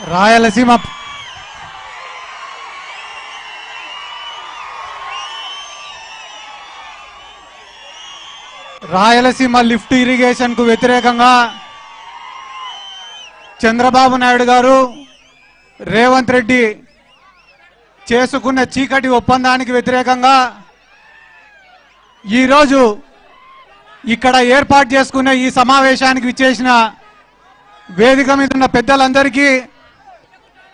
Rayalaseema lift irrigation కు వ్యతిరేకంగా చంద్రబాబు నాయుడు గారు రేవంత్ రెడ్డి చేసుకున్న చీకటి ఒప్పందానికి వ్యతిరేకంగా ఈరోజు ఇక్కడ ఏర్పాటు చేసుకున్న ఈ సమావేశానికి విచ్చేసిన వేదిక మీద ఉన్న పెద్దలందరికీ,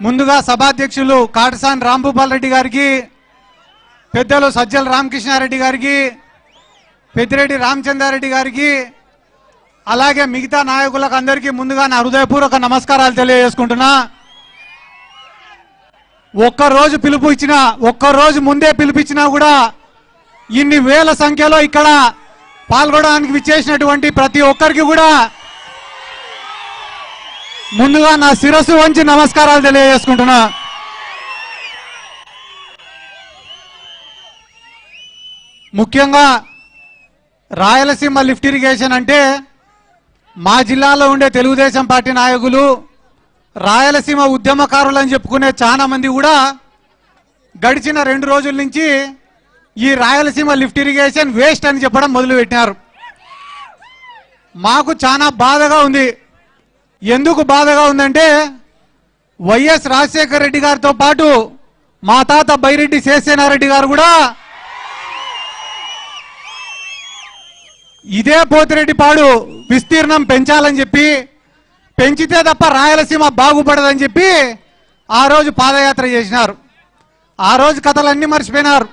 ముందుగా సభాధ్యక్షులు కాటసాని రాంభూపాల్ రెడ్డి గారికి, పెద్దలు సజ్జల రామకృష్ణారెడ్డి గారికి, పెద్దిరెడ్డి రామచంద్రారెడ్డి గారికి, అలాగే మిగతా నాయకులకు అందరికీ ముందుగా నా హృదయపూర్వక నమస్కారాలు తెలియజేసుకుంటున్నా. ఒక్కరోజు పిలుపు ఇచ్చినా, ఒక్కరోజు ముందే పిలిపించినా కూడా ఇన్ని వేల సంఖ్యలో ఇక్కడ పాల్గొనడానికి విచ్చేసినటువంటి ప్రతి ఒక్కరికి కూడా ముందుగా నా శిరస్సు వంచి నమస్కారాలు తెలియజేసుకుంటున్నా. ముఖ్యంగా రాయలసీమ లిఫ్ట్ ఇరిగేషన్ అంటే మా జిల్లాలో ఉండే తెలుగుదేశం పార్టీ నాయకులు, రాయలసీమ ఉద్యమకారులు అని చెప్పుకునే చాలా మంది కూడా గడిచిన 2 రోజుల నుంచి ఈ రాయలసీమ లిఫ్ట్ ఇరిగేషన్ వేస్ట్ అని చెప్పడం మొదలుపెట్టినారు. మాకు చాలా బాధగా ఉంది. ఎందుకు బాధగా ఉందంటే, వైఎస్ రాజశేఖర రెడ్డి గారితో పాటు మా తాత బైరెడ్డి శేషసేనారెడ్డి గారు కూడా ఇదే పోతిరెడ్డిపాడు విస్తీర్ణం పెంచాలని చెప్పి, పెంచితే తప్ప రాయలసీమ బాగుపడదని చెప్పి ఆ రోజు పాదయాత్ర చేసినారు. ఆ రోజు కథలన్నీ మర్చిపోయినారు.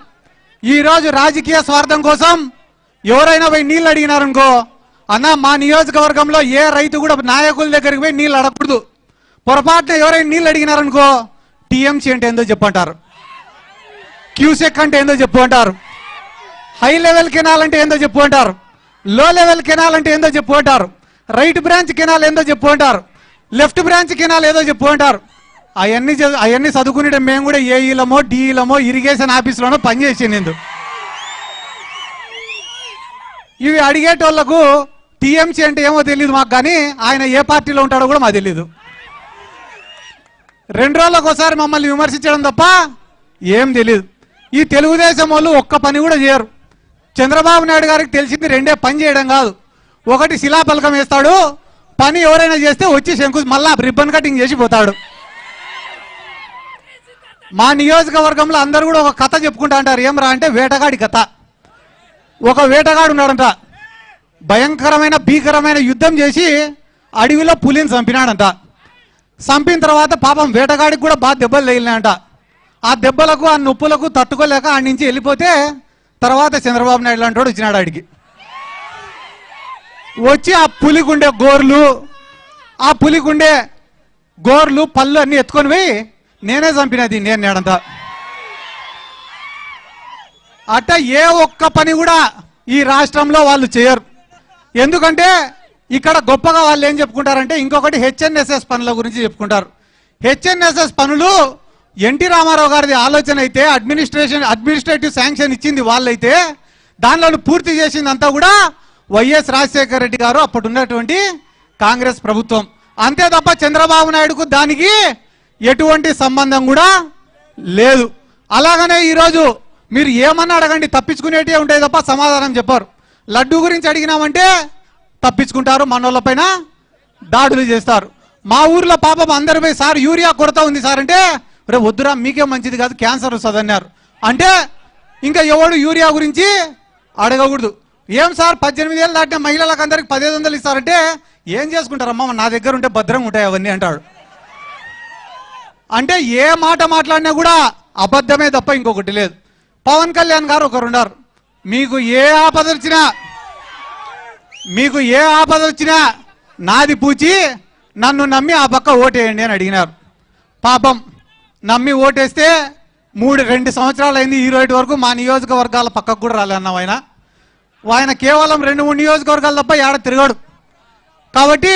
ఈరోజు రాజకీయ స్వార్థం కోసం ఎవరైనా పోయి నీళ్ళు అడిగినారనుకో, అన్న మా నియోజకవర్గంలో ఏ రైతు కూడా నాయకుల దగ్గరికి పోయి నీళ్ళు అడగకూడదు, పొరపాటున ఎవరైనా నీళ్ళు అడిగినారనుకో టీఎంసీ అంటే ఏందో చెప్పంటారు, క్యూసెక్ అంటే ఏందో చెప్పు అంటారు, హై లెవెల్ కెనాల్ అంటే ఏందో చెప్పు అంటారు, లో లెవెల్ కెనాల్ అంటే ఏందో చెప్పు అంటారు, రైట్ బ్రాంచ్ కెనాల్ ఏందో చెప్పు అంటారు, లెఫ్ట్ బ్రాంచ్ కెనాల్ ఏదో చెప్పు అంటారు. అవన్నీ చదువుకునే మేము కూడా ఏఈలమో డిఈలమో ఇరిగేషన్ ఆఫీసులోనో పనిచేసింది. ఇవి అడిగేటోళ్లకు టీఎంసీ అంటే ఏమో తెలియదు మాకు, కానీ ఆయన ఏ పార్టీలో ఉంటాడో కూడా మాకు తెలియదు. 2 రోజులకు ఒకసారి మమ్మల్ని విమర్శించడం తప్ప ఏం తెలియదు. ఈ తెలుగుదేశం వాళ్ళు ఒక్క పని కూడా చేయరు. చంద్రబాబు నాయుడు గారికి తెలిసింది 2 పని చేయడం కాదు. ఒకటి శిలాఫలకం వేస్తాడు, పని ఎవరైనా చేస్తే వచ్చి మళ్ళా రిబ్బన్ కటింగ్ చేసి పోతాడు. మా నియోజకవర్గంలో అందరూ కూడా ఒక కథ చెప్పుకుంటా అంటారు. ఏం రా అంటే వేటగాడి కథ. ఒక వేటగాడు ఉన్నాడంట, భయంకరమైన భీకరమైన యుద్ధం చేసి అడవిలో పులిని చంపినాడంట. చంపిన తర్వాత పాపం వేటగాడికి కూడా బాగా దెబ్బలు తగిలినాయంట. ఆ దెబ్బలకు ఆ నొప్పులకు తట్టుకోలేక ఆడి నుంచి వెళ్ళిపోతే తర్వాత చంద్రబాబు నాయుడు లాంటి వాడు వచ్చినాడు. ఆడికి వచ్చి ఆ పులిగుండే గోర్లు పళ్ళు అన్ని ఎత్తుకొని పోయి నేనే చంపినది నేను నేడంతా. అట్ట ఏ ఒక్క పని కూడా ఈ రాష్ట్రంలో వాళ్ళు చేయరు. ఎందుకంటే ఇక్కడ గొప్పగా వాళ్ళు ఏం చెప్పుకుంటారంటే, ఇంకొకటి హెచ్ఎన్ఎస్ఎస్ పనుల గురించి చెప్పుకుంటారు. హెచ్ఎన్ఎస్ఎస్ పనులు ఎన్టీ రామారావు గారిది ఆలోచన అయితే, అడ్మినిస్ట్రేటివ్ శాంక్షన్ ఇచ్చింది వాళ్ళైతే, దానిలో పూర్తి చేసిందంతా కూడా వైఎస్ రాజశేఖర రెడ్డి గారు అప్పుడు ఉన్నటువంటి కాంగ్రెస్ ప్రభుత్వం. అంతే తప్ప చంద్రబాబు నాయుడుకు దానికి ఎటువంటి సంబంధం కూడా లేదు. అలాగనే ఈరోజు మీరు ఏమన్నా అడగండి, తప్పించుకునేటివే ఉంటాయి తప్ప సమాధానం చెప్పారు. లడ్డు గురించి అడిగినామంటే తప్పించుకుంటారు, మనోళ్ళపైన దాడులు చేస్తారు. మా ఊర్లో పాపం అందరిపై సార్ యూరియా కొరత ఉంది సార్ అంటే, రే వద్దురా మీకే మంచిది కాదు క్యాన్సర్ వస్తుంది అన్నారు. అంటే ఇంకా ఎవడు యూరియా గురించి అడగకూడదు. ఏం సార్ 18 ఏళ్ళు దాటిన మహిళలకు అందరికి 1500 ఇస్తారంటే, ఏం చేసుకుంటారమ్మా నా దగ్గర ఉంటే భద్రంగా ఉంటాయి అవన్నీ అంటాడు. అంటే ఏ మాట మాట్లాడినా కూడా అబద్ధమే తప్ప ఇంకొకటి లేదు. పవన్ కళ్యాణ్ గారు ఒకరు ఉన్నారు, మీకు ఏ ఆపద వచ్చినా నాది పూచి నన్ను నమ్మి ఆ పక్క ఓటేయండి అని అడిగినారు. పాపం నమ్మి ఓటేస్తే 2 సంవత్సరాలు అయింది, ఈ రోజు వరకు మా నియోజకవర్గాల పక్కకు కూడా రాలేన్నాం. ఆయన కేవలం 2-3 నియోజకవర్గాలు తప్ప ఏడ తిరగడు. కాబట్టి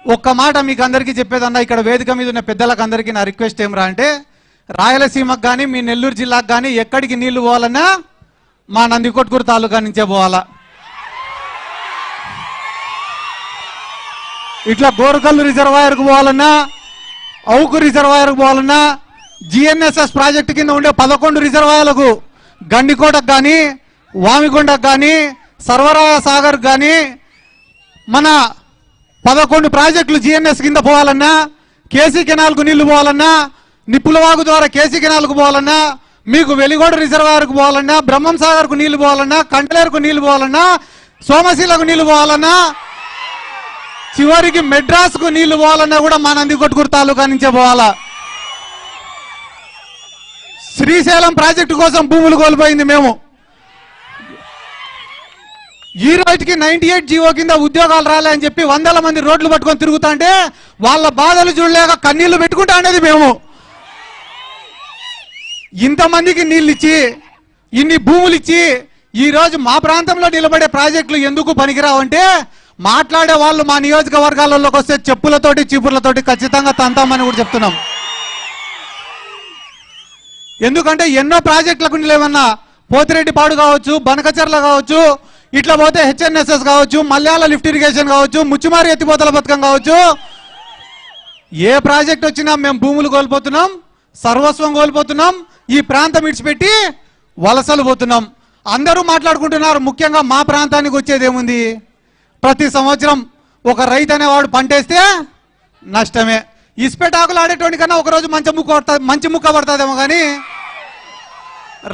ఒక్క మాట మీకు అందరికీ చెప్పేదన్నా, ఇక్కడ వేదిక మీద ఉన్న పెద్దలకు అందరికీ నా రిక్వెస్ట్ ఏమరా అంటే, రాయలసీమకు కానీ మీ నెల్లూరు జిల్లాకు కానీ ఎక్కడికి నీళ్లు పోవాలన్నా మా నందికొట్కూరు తాలూకా నుంచే పోవాలా. ఇట్లా గోరుకల్లు రిజర్వాయర్కు పోవాలన్నా, అవుకు రిజర్వాయర్కు పోవాలన్నా, జిఎన్ఎస్ఎస్ ప్రాజెక్టు కింద ఉండే 11 రిజర్వాయర్లకు, గండికోటకు కానీ, వామికొండకు కానీ, సర్వరాయ సాగర్ కానీ, మన 11 ప్రాజెక్టులు జిఎన్ఎస్ కింద పోవాలన్నా, కేసీ కెనాల్కు నీళ్లు పోవాలన్నా, నిప్పులవాగు ద్వారా కేసీ కెనాల్కు పోవాలన్నా, మీకు వెలిగోడ రిజర్వాయర్కు పోవాలన్నా, బ్రహ్మం సాగర్కు నీళ్లు పోవాలన్నా, కంటలేరుకు నీళ్లు పోవాలన్నా, సోమశీలకు నీళ్లు పోవాలన్నా, చివరికి మెడ్రాస్కు నీళ్లు పోవాలన్నా కూడా మా నందికొట్కూరు తాలూకా నుంచే పోవాలా. శ్రీశైలం ప్రాజెక్టు కోసం భూములు కోల్పోయింది మేము. ఈ రోజుకి 98 జీవో కింద ఉద్యోగాలు రాలే అని చెప్పి 100 మంది రోడ్లు పట్టుకొని తిరుగుతా అంటే వాళ్ళ బాధలు చూడలేక కన్నీళ్లు పెట్టుకుంటా అనేది మేము. ఇంతమందికి నీళ్ళు ఇచ్చి, ఇన్ని భూములు ఇచ్చి, ఈ రోజు మా ప్రాంతంలో నిలబడే ప్రాజెక్టులు ఎందుకు పనికిరావంటే, మాట్లాడే వాళ్ళు మా నియోజకవర్గాలలోకి వస్తే చెప్పులతోటి చీపుర్లతోటి ఖచ్చితంగా తంతామని కూడా చెప్తున్నాం. ఎందుకంటే ఎన్నో ప్రాజెక్టులకు లేవన్నా, పోతిరెడ్డిపాడు కావచ్చు, బనకచర్ల కావచ్చు, ఇట్లా పోతే హెచ్ఎన్ఎస్ఎస్ కావచ్చు, మల్యాల లిఫ్ట్ ఇరిగేషన్ కావచ్చు, ముచ్చుమారి ఎత్తిపోతల పథకం కావచ్చు, ఏ ప్రాజెక్ట్ వచ్చినా మేము భూములు కోల్పోతున్నాం, సర్వస్వం కోల్పోతున్నాం, ఈ ప్రాంతం విడిచిపెట్టి వలసలు పోతున్నాం. అందరూ మాట్లాడుకుంటున్నారు. ముఖ్యంగా మా ప్రాంతానికి వచ్చేది ఏముంది? ప్రతి సంవత్సరం ఒక రైతు అనేవాడు పంటేస్తే నష్టమే. ఇసుపెటాకులు ఆడేటోడి కన్నా ఒకరోజు మంచి ముక్క పడుతుందేమో కానీ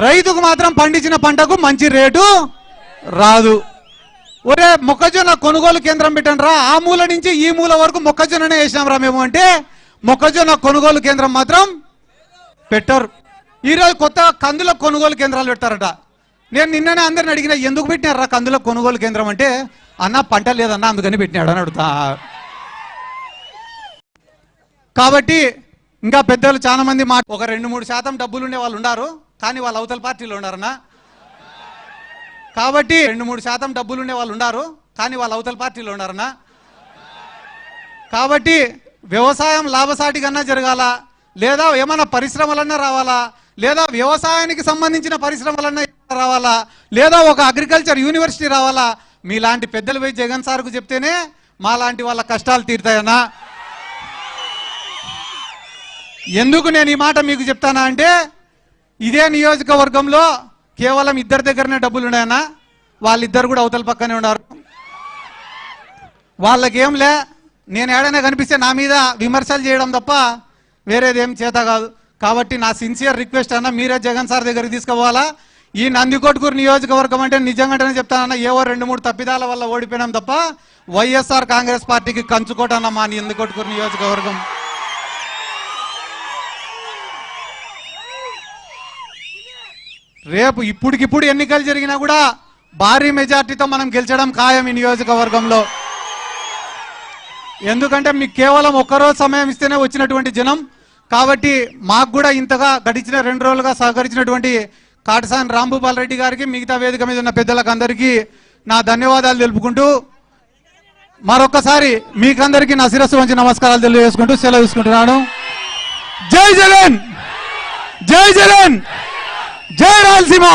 రైతుకు మాత్రం పండించిన పంటకు మంచి రేటు రాదు. ఒరే మొక్కజొన్న కొనుగోలు కేంద్రం పెట్టండి రా, ఆ మూల నుంచి ఈ మూల వరకు మొక్కజొన్ననే వేసినాం రా మేము అంటే మొక్కజొన్న కొనుగోలు కేంద్రం మాత్రం పెట్టరు. ఈరోజు కొత్తగా కందుల కొనుగోలు కేంద్రాలు పెడతారట. నేను నిన్ననే అందరిని అడిగిన, ఎందుకు పెట్టినారా కందుల కొనుగోలు కేంద్రం అంటే, అన్న పంట లేదన్నా అందుకని పెట్టినాడు అని అడుగుతా. కాబట్టి ఇంకా పెద్దలు చాలా మంది ఒక 2-3% డబ్బులు ఉండే వాళ్ళు ఉన్నారు, కానీ వాళ్ళు అవతల పార్టీలో ఉన్నారన్నా. కాబట్టి 2-3% డబ్బులు ఉండే వాళ్ళు ఉన్నారు, కానీ వాళ్ళు అవతల పార్టీలో ఉన్నారన్నా. కాబట్టి వ్యవసాయం లాభసాటిగా జరగాల, లేదా ఏమైనా పరిశ్రమలన్నా రావాలా, లేదా వ్యవసాయానికి సంబంధించిన పరిశ్రమలన్నా రావాలా, లేదా ఒక అగ్రికల్చర్ యూనివర్సిటీ రావాలా. మీలాంటి పెద్దలు పోయి జగన్ సార్కు చెప్తేనే మా లాంటి వాళ్ళ కష్టాలు తీరుతాయన్నా. ఎందుకు నేను ఈ మాట మీకు చెప్తానా అంటే, ఇదే నియోజకవర్గంలో కేవలం 2 దగ్గరనే డబ్బులు ఉన్నాయన్నా. వాళ్ళిద్దరు కూడా అవతల పక్కనే ఉన్నారు. వాళ్ళకేం లే, నేను ఏడైనా కనిపిస్తే నా మీద విమర్శలు చేయడం తప్ప వేరేదేం చేత కాదు. కాబట్టి నా సిన్సియర్ రిక్వెస్ట్ అన్న, మీరే జగన్ సార్ దగ్గరికి తీసుకుపోవాలా. ఈ నందికొట్కూరు నియోజకవర్గం అంటే నిజంగానే చెప్తానన్నా, ఏవో 2-3 తప్పిదాల వల్ల ఓడిపోయినాం తప్ప వైఎస్ఆర్ కాంగ్రెస్ పార్టీకి కంచుకోటన్న మా నందికొట్కూరు నియోజకవర్గం. రేపు ఇప్పటికిప్పుడు ఎన్నికలు జరిగినా కూడా భారీ మెజార్టీతో మనం గెలిచడం ఖాయం ఈ నియోజకవర్గంలో. ఎందుకంటే మీకు కేవలం ఒక్కరోజు సమయం ఇస్తేనే వచ్చినటువంటి జనం. కాబట్టి మాకు కూడా ఇంతగా గడిచిన 2 రోజులుగా సహకరించినటువంటి కాటసాని రాంభూపాల్ రెడ్డి గారికి, మిగతా వేదిక మీద ఉన్న పెద్దలకు అందరికీ నా ధన్యవాదాలు తెలుపుకుంటూ, మరొకసారి మీకందరికీ నా శిరస్సు వంచి నమస్కారాలు తెలియజేసుకుంటూ సెలవు తీసుకుంటున్నాను. జై జగన్, జై జగన్, జై రాయలసీమ.